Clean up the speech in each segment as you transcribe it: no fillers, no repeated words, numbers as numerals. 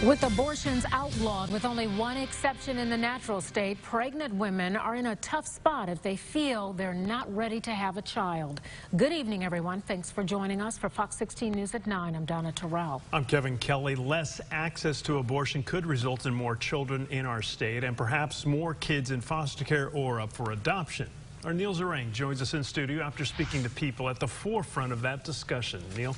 With abortions outlawed, with only one exception in the natural state, pregnant women are in a tough spot if they feel they're not ready to have a child. Good evening, everyone. Thanks for joining us for Fox 16 News at 9. I'm Donna Terrell. I'm Kevin Kelly. Less access to abortion could result in more children in our state and perhaps more kids in foster care or up for adoption. Our Neil Zarang joins us in studio after speaking to people at the forefront of that discussion. Neil?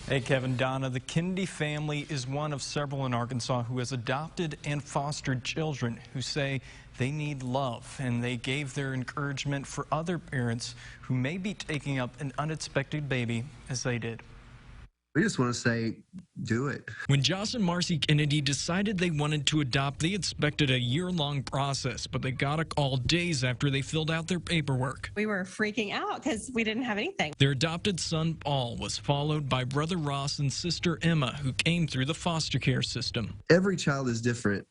Hey, Kevin, Donna. The Kennedy family is one of several in Arkansas who has adopted and fostered children who say they need love, and they gave their encouragement for other parents who may be taking up an unexpected baby as they did. We just want to say, do it. When Josh and Marcy Kennedy decided they wanted to adopt, they expected a year-long process, but they got a call days after they filled out their paperwork. We were freaking out because we didn't have anything. Their adopted son, Paul, was followed by brother Ross and sister Emma, who came through the foster care system. Every child is different,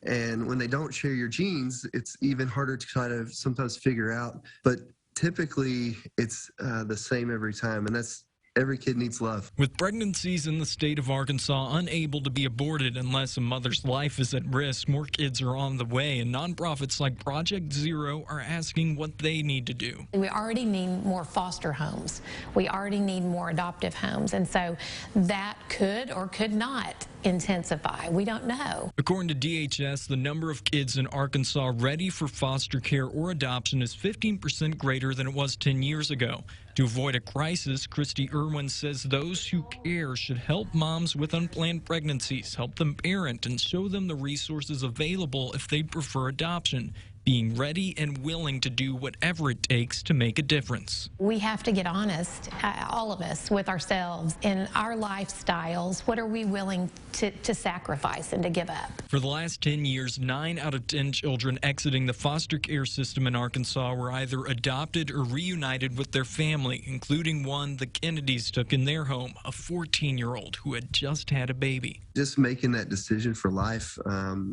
and when they don't share your genes, it's even harder to kind of sometimes figure out. But typically, it's the same every time, and that's every kid needs love. With pregnancies in the state of Arkansas unable to be aborted unless a mother's life is at risk, more kids are on the way, and nonprofits like Project Zero are asking what they need to do. We already need more foster homes. We already need more adoptive homes, and so that could or could not intensify. We don't know. According to DHS, the number of kids in Arkansas ready for foster care or adoption is 15% greater than it was 10 years ago. To avoid a crisis, Christy Irwin says those who care should help moms with unplanned pregnancies, help them parent, and show them the resources available if they prefer adoption, being ready and willing to do whatever it takes to make a difference. We have to get honest, all of us, with ourselves in our lifestyles. What are we willing to sacrifice and to give up? For the last 10 years, 9 out of 10 children exiting the foster care system in Arkansas were either adopted or reunited with their family, including one the Kennedys took in their home, a 14-year-old who had just had a baby. Just making that decision for life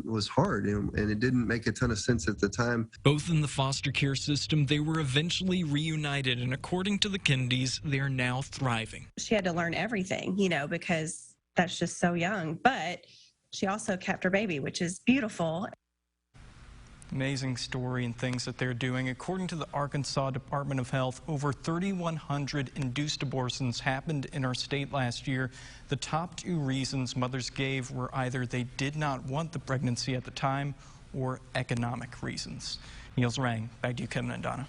was hard, and it didn't make a ton of sense at the time. Both in the foster care system, they were eventually reunited, and according to the Kennedys, they are now thriving. She had to learn everything, because that's just so young, but she also kept her baby, which is beautiful. Amazing story and things that they're doing. According to the Arkansas Department of Health, over 3,100 induced abortions happened in our state last year. The top 2 reasons mothers gave were either they did not want the pregnancy at the time or economic reasons. Neil Zarang, back to you, Kevin and Donna.